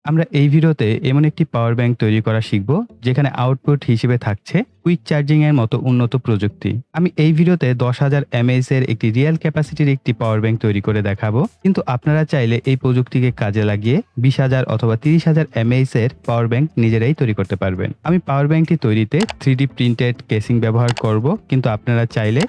আমরা এই ভিডিওতে এমন একটি পাওয়ার ব্যাংক তৈরি করা শিখব যেখানে আউটপুট হিসেবে থাকছে কুইক চার্জিং এর মতো উন্নত প্রযুক্তি। আমি এই ভিডিওতে 10,000 mAh এর একটি রিয়েল ক্যাপাসিটির একটি পাওয়ার ব্যাংক তৈরি করে দেখাবো, কিন্তু আপনারা চাইলে এই প্রযুক্তিকে কাজে লাগিয়ে 20,000 অথবা 30,000 mAh এর পাওয়ার ব্যাংক নিজেরাই তৈরি করতে পারবেন। আমি পাওয়ার ব্যাংকটি তৈরিতে 3D প্রিন্টেড কেসিং ব্যবহার করব, কিন্তু আপনারা চাইলে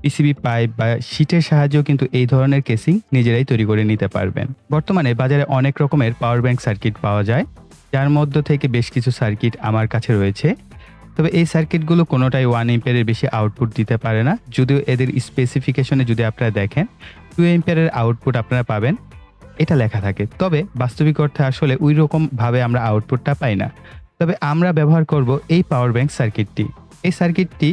পিসিবি পাইপ বা শীটের সাহায্যেও কিন্তু এই ধরনের কেসিং নিজেরাই তৈরি করে নিতে পারবেন। বর্তমানে বাজারে অনেক রকমের পাওয়ার ব্যাংক সার্কিট পাওয়া যায়, যার মধ্য থেকে বেশ কিছু সার্কিট আমার কাছে রয়েছে। তবে এই সার্কিটগুলো কোনোটাই 1 এম্পিয়ারের বেশি আউটপুট দিতে পারে না, যদিও এদের স্পেসিফিকেশনে যদি আপনারা দেখেন 2 এম্পিয়ারের আউটপুট আপনারা পাবেন এটা লেখা থাকে। তবে বাস্তবিক অর্থে আসলে ওই রকমভাবে আমরা আউটপুটটা পাই না। তবে আমরা ব্যবহার করব এই পাওয়ার ব্যাংক সার্কিটটি। এই সার্কিটটি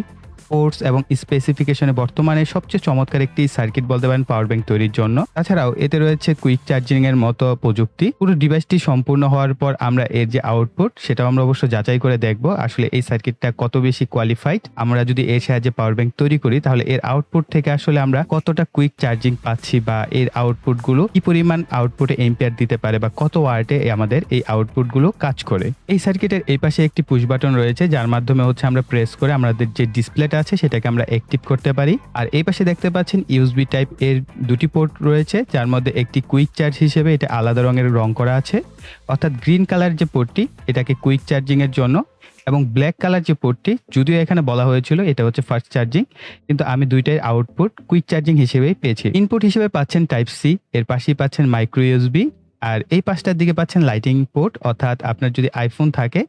কোর্স এবং স্পেসিফিকেশনে বর্তমানে সবচেয়ে চমৎকার একটি সার্কিট বলতে পারেন পাওয়ার ব্যাংক তৈরির জন্য। তাছাড়াও এতে রয়েছে কুইক চার্জিং এর মতো প্রযুক্তি। পুরো ডিভাইসটি সম্পূর্ণ হওয়ার পর আমরা এর যে আউটপুট সেটাও আমরা অবশ্য যাচাই করে দেখব আসলে এই সার্কিটটা কত বেশি কোয়ালিফাইড। আমরা যদি এর সাহায্যে পাওয়ার ব্যাংক তৈরি করি তাহলে এর আউটপুট থেকে আসলে আমরা কতটা কুইক চার্জিং পাচ্ছি বা এর আউটপুটগুলো কি পরিমাণ আউটপুটে এম্পিয়ার দিতে পারে বা কত ওয়াটে আমাদের এই আউটপুটগুলো কাজ করে। এই সার্কিটের এই পাশে একটি পুশ বাটন রয়েছে, যার মাধ্যমে আমরা প্রেস করে আমাদের যে ডিসপ্লেটা আছে সেটাকে আমরা অ্যাক্টিভ করতে পারি। আর এই পাশে দেখতে পাচ্ছেন ইউএসবি টাইপ এর দুটি পোর্ট রয়েছে, যার মধ্যে একটি কুইক চার্জ হিসেবে এটা আলাদা রঙের রং করা আছে, অর্থাৎ গ্রিন কালার যে পোর্টটি এটাকে কুইক চার্জিং এর জন্য, এবং ব্ল্যাক কালার যে পোর্টটি যদিও এখানে বলা হয়েছিল এটা হচ্ছে ফাস্ট চার্জিং, কিন্তু আমি দুইটাই আউটপুট কুইক চার্জিং হিসেবেই পেয়েছি। ইনপুট হিসেবে পাচ্ছেন টাইপ সি, এর পাশেই পাচ্ছেন মাইক্রো ইউএসবি, আর এই পাশটার দিকে পাচ্ছেন লাইটিং পোর্ট, অর্থাৎ আপনার যদি আইফোন থাকে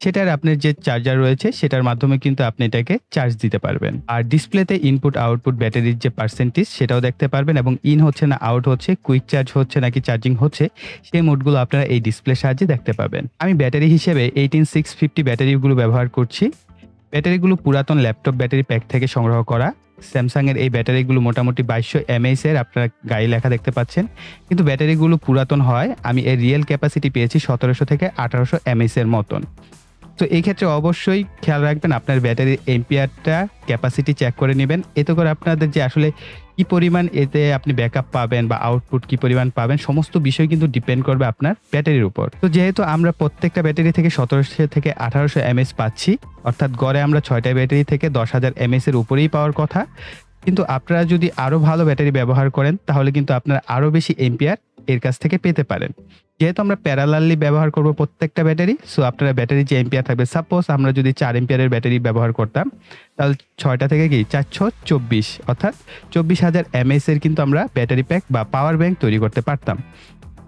সেটার আপনার যে চার্জার রয়েছে সেটার মাধ্যমে কিন্তু আপনি এটাকে চার্জ দিতে পারবেন। আর ডিসপ্লেতে ইনপুট আউটপুট ব্যাটারির যে পার্সেন্টেজ সেটাও দেখতে পারবেন, এবং ইন হচ্ছে না আউট হচ্ছে, কুইক চার্জ হচ্ছে নাকি চার্জিং হচ্ছে, সেই মোডগুলো আপনারা এই ডিসপ্লের সাহায্যে দেখতে পাবেন। আমি ব্যাটারি হিসেবে 18650 ব্যাটারিগুলো ব্যবহার করছি। ব্যাটারিগুলো পুরাতন ল্যাপটপ ব্যাটারি প্যাক থেকে সংগ্রহ করা। স্যামসাং এর এই ব্যাটারিগুলো মোটামুটি 2200 mAh এর, আপনারা গায়ে লেখা দেখতে পাচ্ছেন, কিন্তু ব্যাটারিগুলো পুরাতন হয়। আমি এর রিয়েল ক্যাপাসিটি পেয়েছি 1700 থেকে 1800 mAh এর মতন। তো এই ক্ষেত্রে অবশ্যই খেয়াল রাখবেন আপনার ব্যাটারির এম্পিয়ারটা ক্যাপাসিটি চেক করে নেবেন, এতে করে আপনাদের যে আসলে কি পরিমাণ এতে আপনি ব্যাকআপ পাবেন বা আউটপুট কি পরিমাণ পাবেন সমস্ত বিষয় কিন্তু ডিপেন্ড করবে আপনার ব্যাটারির উপর। তো যেহেতু আমরা প্রত্যেকটা ব্যাটারি থেকে 1700 থেকে 1800 mAh পাচ্ছি, অর্থাৎ গড়ে আমরা 6টা ব্যাটারি থেকে 10,000 mAh এর উপরেই পাওয়ার কথা, কিন্তু আপনারা যদি আরো ভালো ব্যাটারি ব্যবহার করেন তাহলে কিন্তু আপনারা আরো বেশি এম্পিয়ার এর কাছ থেকে পেতে পারেন। যেহেতু আমরা প্যারালালি ব্যবহার করব প্রত্যেকটা ব্যাটারি, সো আপনারা ব্যাটারি যে এম্পিয়ার থাকবে, সাপোজ আমরা যদি 4 এম্পিয়ারের ব্যাটারি ব্যবহার করতাম তাহলে 6টা থেকে কি 424, অর্থাৎ 24,000 mAh এর কিন্তু আমরা ব্যাটারি প্যাক বা পাওয়ার ব্যাংক তৈরি করতে পারতাম।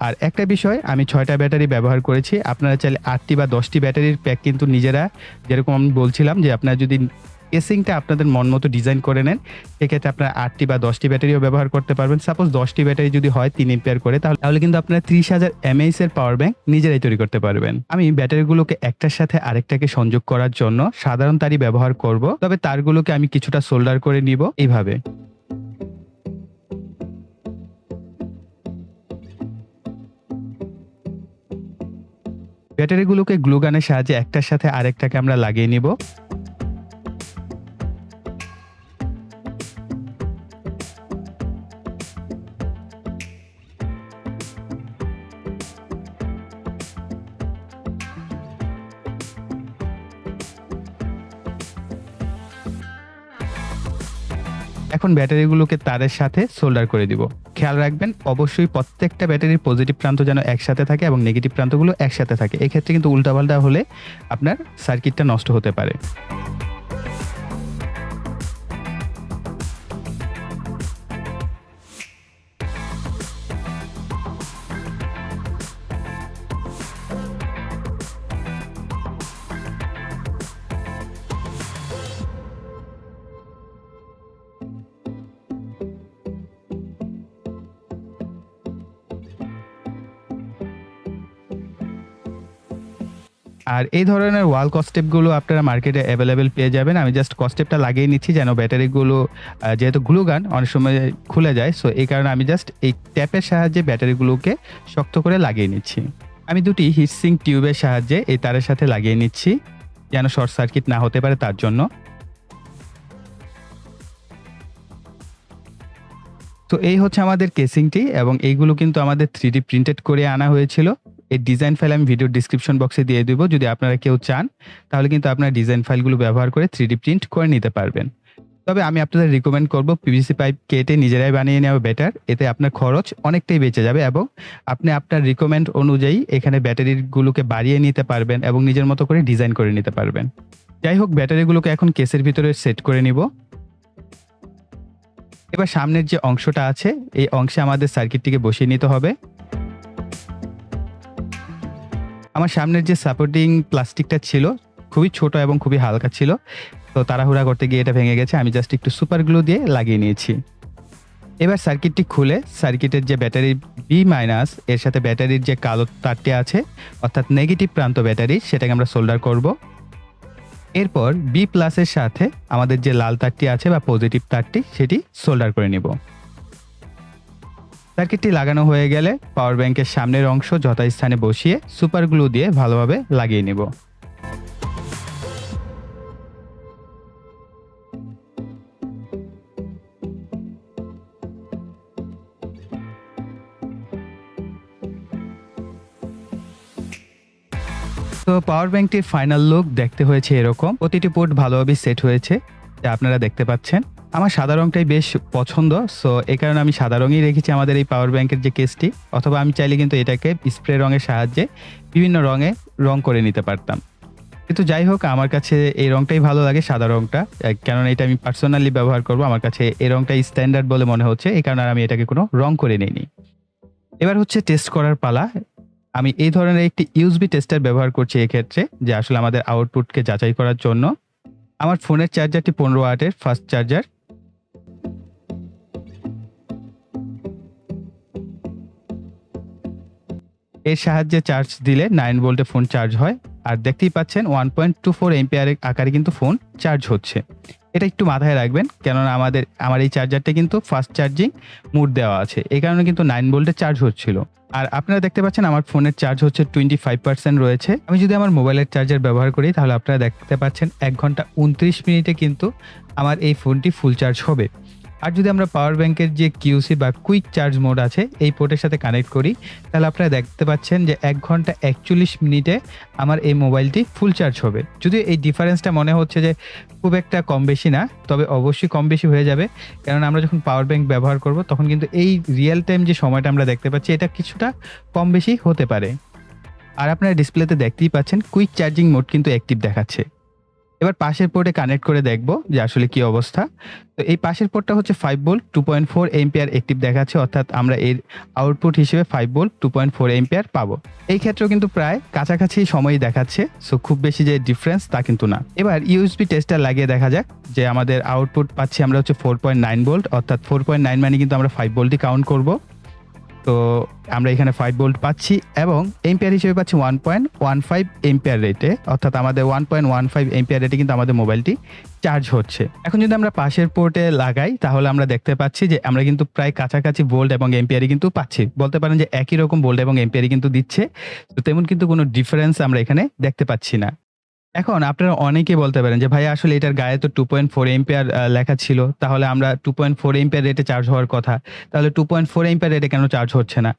আর একটা বিষয়, আমি 6টা ব্যাটারি ব্যবহার করেছি, আপনারা চাইলে 8টি বা 10টি ব্যাটারির প্যাক কিন্তু নিজেরা, যেরকম আমি বলছিলাম যে আপনারা যদি কেসিংটা আপনাদের মন মতো ডিজাইন করে নেন সেক্ষেত্রে আপনারা 8টি বা 10টি ব্যাটারিও ব্যবহার করতে পারবেন। সাপোজ 10টি ব্যাটারি যদি হয় 3 এম্পিয়ার করে, তাহলে কিন্তু আপনারা 30,000 mAh এর পাওয়ার ব্যাংক নিজেরাই তৈরি করতে পারবেন। আমি ব্যাটারিগুলোকে একটার সাথে আরেকটাকে সংযোগ করার জন্য সাধারণ তারই ব্যবহার করব, তবে তারগুলোকে আমি কিছুটা সোল্ডার করে নিব এইভাবে। ব্যাটারিগুলোকে গ্লু গানের সাহায্যে একটার সাথে আরেকটাকে আমরা লাগিয়ে নিব। এখন ব্যাটারিগুলোকে তারের সাথে সোল্ডার করে দিব। খেয়াল রাখবেন অবশ্যই প্রত্যেকটা ব্যাটারির পজিটিভ প্রান্ত যেন একসাথে থাকে এবং নেগেটিভ প্রান্তগুলো একসাথে থাকে, এক্ষেত্রে কিন্তু উল্টাপাল্টা হলে আপনার সার্কিটটা নষ্ট হতে পারে। আর এই ধরনের ওয়াল কস্টেপগুলো আপনারা মার্কেটে অ্যাভেলেবেল পেয়ে যাবেন। আমি জাস্ট কস্টেপটা লাগিয়ে নিচ্ছি যেন ব্যাটারিগুলো, যেহেতু গ্লু গান অনেক সময় খুলে যায়, সো এই কারণে আমি জাস্ট এই ট্যাপের সাহায্যে ব্যাটারিগুলোকে শক্ত করে লাগিয়ে নিচ্ছি। আমি দুটি হিটসিঙ্ক টিউবের সাহায্যে এই তারের সাথে লাগিয়ে নিচ্ছি যেন শর্ট সার্কিট না হতে পারে তার জন্য। তো এই হচ্ছে আমাদের কেসিংটি, এবং এইগুলো কিন্তু আমাদের 3D প্রিন্টেড করে আনা হয়েছিল। এর ডিজাইন ফাইল আমি ভিডিওর ডেসক্রিপশন বক্সে দিয়ে দিব। যদি আপনারা কেউ চান তাহলে কিন্তু আপনারা ডিজাইন ফাইলগুলো ব্যবহার করে 3D প্রিন্ট করে নিতে পারবেন। তবে আমি আপনাদের রিকমেন্ড করব পিভিসি পাইপ কেটে নিজেরাই বানিয়ে নেওয়া বেটার। এতে আপনার খরচ অনেকটাই বেঁচে যাবে এবং আপনি আপনার রিকমেন্ড অনুযায়ী এখানে ব্যাটারিগুলোকে বাড়িয়ে নিতে পারবেন এবং নিজের মতো করে ডিজাইন করে নিতে পারবেন। যাই হোক, ব্যাটারিগুলোকে এখন কেসের ভিতরে সেট করে নিব। এবার সামনের যে অংশটা আছে এই অংশে আমাদের সার্কিটটিকে বসিয়ে নিতে হবে। আমার সামনের যে সাপোর্টিং প্লাস্টিকটা ছিল খুবই ছোট এবং খুবই হালকা ছিল, তো তাড়াহুড়া করতে গিয়ে এটা ভেঙে গেছে। আমি জাস্ট একটু সুপার গ্লু দিয়ে লাগিয়ে নিয়েছি। এবার সার্কিটটি খুলে সার্কিটের যে ব্যাটারি বি মাইনাস এর সাথে ব্যাটারির যে কালো তারটি আছে অর্থাৎ নেগেটিভ প্রান্ত ব্যাটারি সেটাকে আমরা সোল্ডার করব। এরপর বি প্লাসের সাথে আমাদের যে লাল তারটি আছে বা পজিটিভ তারটি সেটি সোল্ডার করে নিব। সার্কিটটি লাগানো হয়ে গেলে পাওয়ার ব্যাংকের সামনের অংশ যথাস্থানে বসিয়ে সুপার গ্লু দিয়ে ভালোভাবে লাগিয়ে নিব। তো পাওয়ার ব্যাংকটির ফাইনাল লুক দেখতে হয়েছে এরকম। প্রতিটি পোর্ট ভালোভাবে সেট হয়েছে যা আপনারা দেখতে পাচ্ছেন। আমার সাদা রংটাই বেশ পছন্দ, সো এই কারণে আমি সাদা রঙই রেখেছি আমাদের এই পাওয়ার ব্যাংকের যে কেসটি। অথবা আমি চাইলে কিন্তু এটাকে স্প্রে রঙের সাহায্যে বিভিন্ন রঙে রং করে নিতে পারতাম, কিন্তু যাই হোক আমার কাছে এই রংটাই ভালো লাগে, সাদা রংটা। কারণ এটা আমি পার্সোনালি ব্যবহার করব, আমার কাছে এই রংটাই স্ট্যান্ডার্ড বলে মনে হচ্ছে, এই কারণে আমি এটাকে কোনো রং করে নিইনি। এবার হচ্ছে টেস্ট করার পালা। আমি এই ধরনের একটি ইউএসবি টেস্টার ব্যবহার করছি এক্ষেত্রে, যে আসলে আমাদের আউটপুটকে যাচাই করার জন্য। আমার ফোনের চার্জারটি 15 ওয়াটের ফাস্ট চার্জার। এর সাহায্যে চার্জ দিলে 9 ভোল্টে ফোন চার্জ হয়। আর দেখতেই পাচ্ছেন 1.24 এম্পিয়ারের আকারে কিন্তু ফোন চার্জ হচ্ছে। এটা একটু মাথায় রাখবেন, কেননা আমার এই চার্জারটা কিন্তু ফাস্ট চার্জিং মোড দেওয়া আছে, এই কারণে কিন্তু 9 ভোল্টে চার্জ হচ্ছিল। আর আপনারা দেখতে পাচ্ছেন আমার ফোনের চার্জ হচ্ছে 25% রয়েছে। আমি যদি আমার মোবাইলের চার্জার ব্যবহার করি তাহলে আপনারা দেখতে পাচ্ছেন 1 ঘন্টা 29 মিনিটে কিন্তু আমার এই ফোনটি ফুল চার্জ হবে। আর যদি আমরা পাওয়ার ব্যাংকের যে কিউসি বা কুইক চার্জ মোড আছে এই পোর্টের সাথে কানেক্ট করি তাহলে আপনারা দেখতে পাচ্ছেন যে 1 ঘন্টা 41 মিনিটে আমার এই মোবাইলটি ফুল চার্জ হবে। যদিও এই ডিফারেন্সটা মনে হচ্ছে যে খুব একটা কম বেশি না, তবে অবশ্যই কম বেশি হয়ে যাবে, কারণ আমরা যখন পাওয়ার ব্যাংক ব্যবহার করব তখন কিন্তু এই রিয়েল টাইম যে সময়টা আমরা দেখতে পাচ্ছি এটা কিছুটা কম বেশি হতে পারে। আর আপনারা ডিসপ্লেতে দেখতেই পাচ্ছেন কুইক চার্জিং মোড কিন্তু অ্যাক্টিভ দেখাচ্ছে। এবার পাশের পোর্টে কানেক্ট করে দেখব যে আসলে কি অবস্থা। তো এই পাশের পোর্টটা হচ্ছে 5 ভোল্ট 2.4 এম্পিয়ার অ্যাক্টিভ দেখাচ্ছে, অর্থাৎ আমরা এর আউটপুট হিসেবে 5 ভোল্ট 2.4 এম্পিয়ার পাবো। এই ক্ষেত্রেও কিন্তু প্রায় কাছাকাছি সময়ই দেখাচ্ছে, সো খুব বেশি যে ডিফারেন্স তা কিন্তু না। এবার ইউএসবি টেস্টার লাগিয়ে দেখা যাক যে আমাদের আউটপুট পাচ্ছি আমরা হচ্ছে 4.9 ভোল্ট, অর্থাৎ 4.9 মানে কিন্তু আমরা 5 ভোল্টই কাউন্ট করব। তো আমরা এখানে 5 ভোল্ট পাচ্ছি এবং এম্পিয়ার হিসেবে পাচ্ছি 1.15 এম্পিয়ার রেটে, অর্থাৎ আমাদের 1.15 এম্পিয়ার রেটে কিন্তু আমাদের মোবাইলটি চার্জ হচ্ছে। এখন যদি আমরা পাশের পোর্টে লাগাই তাহলে আমরা দেখতে পাচ্ছি যে আমরা কিন্তু প্রায় কাছাকাছি ভোল্ট এবং এম্পিয়ারই কিন্তু পাচ্ছি। বলতে পারেন যে একই রকম ভোল্ট এবং এম্পিয়ারই কিন্তু দিচ্ছে, তো তেমন কিন্তু কোনো ডিফারেন্স আমরা এখানে দেখতে পাচ্ছি না। এখন আপনারা অনেকেই বলতে পারেন যে ভাই আসলে এটার গায়ে তো 2.4 এম্পিয়ার লেখা ছিল, তাহলে আমরা 2.4 এম্পিয়ার রেটে চার্জ হওয়ার কথা, তাহলে 2.4 এম্পিয়ার রেটে কেন চার্জ হচ্ছে না?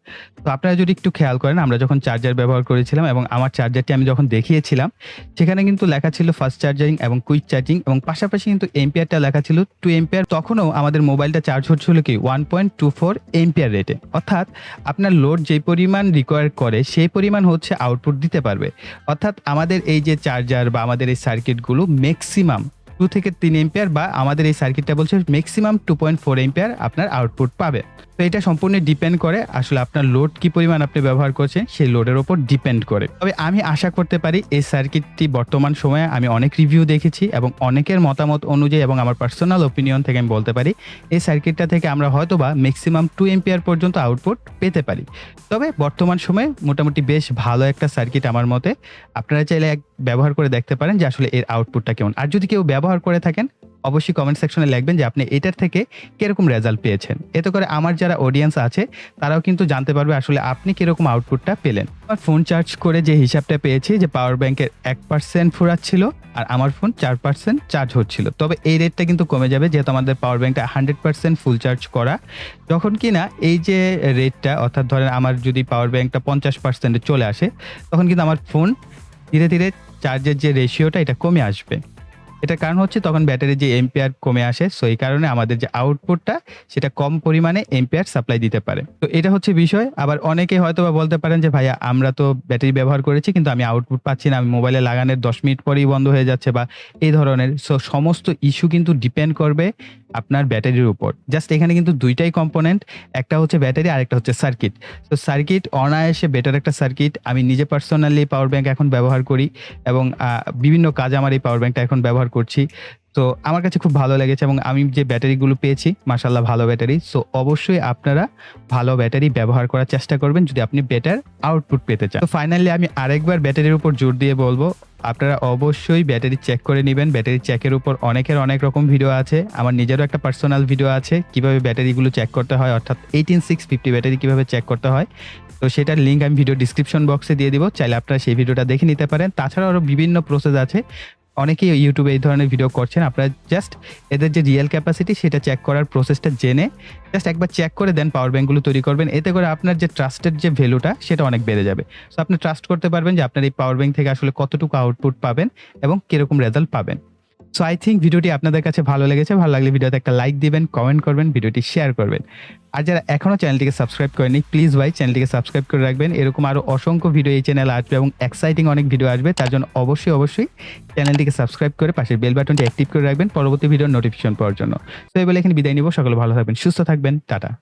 তো আপনারা যদি একটু খেয়াল করেন, আমরা যখন চার্জার ব্যবহার করেছিলাম এবং আমার চার্জারটি আমি যখন দেখিয়েছিলাম সেখানে কিন্তু লেখা ছিল ফাস্ট চার্জিং এবং কুইক চার্জিং এবং পাশাপাশি কিন্তু এম্পিয়ারটা লেখা ছিল 2 এম্পিয়ার। তখনও আমাদের মোবাইলটা চার্জ হচ্ছিল কি 1.24 এম্পিয়ার রেটে, অর্থাৎ আপনার লোড যে পরিমাণ রিকোয়ার করে সেই পরিমাণ হচ্ছে আউটপুট দিতে পারবে। অর্থাৎ আমাদের এই যে চার্জার বা আমাদের এই সার্কিটগুলো ম্যাক্সিমাম 2 থেকে 3 এম্পিয়ার, বা আমাদের এই সার্কিটটা বলছে ম্যাক্সিমাম 2.4 এম্পিয়ার আপনার আউটপুট পাবে। তো এটা সম্পূর্ণ ডিপেন্ড করে আসলে আপনার লোড কি পরিমাণ আপনি ব্যবহার করছেন সেই লোডের উপর ডিপেন্ড করে। তবে আমি আশা করতে পারি এই সার্কিটটি বর্তমান সময়ে আমি অনেক রিভিউ দেখেছি এবং অনেকের মতামত অনুযায়ী এবং আমার পার্সোনাল ওপিনিয়ন থেকে আমি বলতে পারি এই সার্কিটটা থেকে আমরা হয়তোবা ম্যাক্সিমাম 2 এম্পিয়ার পর্যন্ত আউটপুট পেতে পারি। তবে বর্তমান সময়ে মোটামুটি বেশ ভালো একটা সার্কিট আমার মতে। আপনারা চাইলে ব্যবহার করে দেখতে পারেন যে আসলে এর আউটপুটটা কেমন। আর যদি কেউ ব্যবহার করে থাকেন অবশ্যই কমেন্ট সেকশনে লিখবেন যে আপনি এটার থেকে কিরকম রেজাল্ট পেয়েছেন। এতে করে আমার যারা অডিয়েন্স আছে তারাও কিন্তু জানতে পারবে আসলে আপনি কিরকম আউটপুটটা পেলেন। আমার ফোন চার্জ করে যে হিসাবটা পেয়েছি যে পাওয়ার ব্যাংকের 1% ফুরাচ্ছিল আর আমার ফোন 4% চার্জ হচ্ছিল। তবে এই রেটটা কিন্তু কমে যাবে যেহেতু আমাদের পাওয়ার ব্যাংকটা 100% ফুল চার্জ করা। যখন কিনা এই যে রেটটা অর্থাৎ ধরেন আমার যদি পাওয়ার ব্যাংকটা 50% এ চলে আসে, তখন কিন্তু আমার ফোন ধীরে, ধীরে চার্জের যে রেশিওটা এটা কমে আসবে। এটার কারণ হচ্ছে তখন ব্যাটারির যে এম্পিয়ার কমে আসে। সো এই কারণে আমাদের যে আউটপুটটা সেটা কম পরিমাণে এম্পিয়ার সাপ্লাই দিতে পারে। তো এটা হচ্ছে বিষয়। আবার অনেকে হয়তোবা বলতে পারেন যে ভাইয়া আমরা তো ব্যাটারি ব্যবহার করেছি কিন্তু আমি আউটপুট পাচ্ছি না। আমি মোবাইলে লাগানোর ১০ মিনিট পরেই বন্ধ হয়ে যাচ্ছে বা এই ধরনের। সো সমস্ত ইস্যু কিন্তু ডিপেন্ড করবে আপনার ব্যাটারির উপর। জাস্ট এখানে কিন্তু ২ টাই কম্পোনেন্ট। একটা হচ্ছে ব্যাটারি আরেকটা হচ্ছে সার্কিট। তো সার্কিট অনায়াসে বেটার একটা সার্কিট। আমি নিজে পার্সোনালি পাওয়ার ব্যাংক এখন ব্যবহার করি এবং বিভিন্ন কাজে আমার এই পাওয়ার ব্যাংকটা এখন ব্যবহার করছি। তো আমার কাছে খুব ভালো লেগেছে এবং আমি যে ব্যাটারিগুলো পেয়েছি মাশাআল্লাহ ভালো ব্যাটারি। সো অবশ্যই আপনারা ভালো ব্যাটারি ব্যবহার করার চেষ্টা করবেন যদি আপনি বেটার আউটপুট পেতে চান। তো ফাইনালি আমি আরেকবার ব্যাটারির উপর জোর দিয়ে বলব, আপনারা অবশ্যই ব্যাটারি চেক করে নিবেন। ব্যাটারি চেকের উপর অনেকের অনেক রকম ভিডিও আছে। আমার নিজেরও একটা পার্সোনাল ভিডিও আছে কিভাবে ব্যাটারিগুলো চেক করতে হয় অর্থাৎ 18650 ব্যাটারি কিভাবে চেক করতে হয়। তো সেটার লিঙ্ক আমি ভিডিও ডেসক্রিপশন বক্সে দিয়ে দিব। চাইলে আপনারা সেই ভিডিওটা দেখে নিতে পারেন। তাছাড়াও আরো বিভিন্ন প্রসেস আছে। অনেকেই YouTube এ এই ধরনের ভিডিও করছেন। আপনারা জাস্ট এদের যে রিয়েল ক্যাপাসিটি সেটা চেক করার প্রসেসটা জেনে জাস্ট একবার চেক করে দেন পাওয়ার ব্যাংকগুলো তৈরি করবেন। এতে করে আপনার যে ট্রাস্টেড যে ভ্যালুটা সেটা অনেক বেড়ে যাবে। সো আপনি ট্রাস্ট করতে পারবেন যে আপনার এই পাওয়ার ব্যাংক থেকে আসলে কতটুকু আউটপুট পাবেন এবং কিরকম রেজাল্ট পাবেন। সো আই থিংক ভিডিওটি আপনাদের কাছে ভালো লেগেছে। ভালো লাগলে ভিডিওতে একটা লাইক দিবেন, কমেন্ট করবেন, ভিডিওটি শেয়ার করবেন। আর যারা এখনো চ্যানেলটিকে সাবস্ক্রাইব করেনি প্লিজ ভাই চ্যানেলটিকে সাবস্ক্রাইব করে রাখবেন। এরকম আরো অসংখ্য ভিডিও এই চ্যানেলে আসবে এবং এক্সাইটিং অনেক ভিডিও আসবে। তার জন্য অবশ্যই চ্যানেলটিকে সাবস্ক্রাইব করে পাশের বেল বাটনটি অ্যাক্টিভ করে রাখবেন পরবর্তী ভিডিওর নোটিফিকেশন পাওয়ার জন্য। তো এই বলে এখানে বিদায় নিব। সকলে ভালো থাকবেন, সুস্থ থাকবেন। টাটা।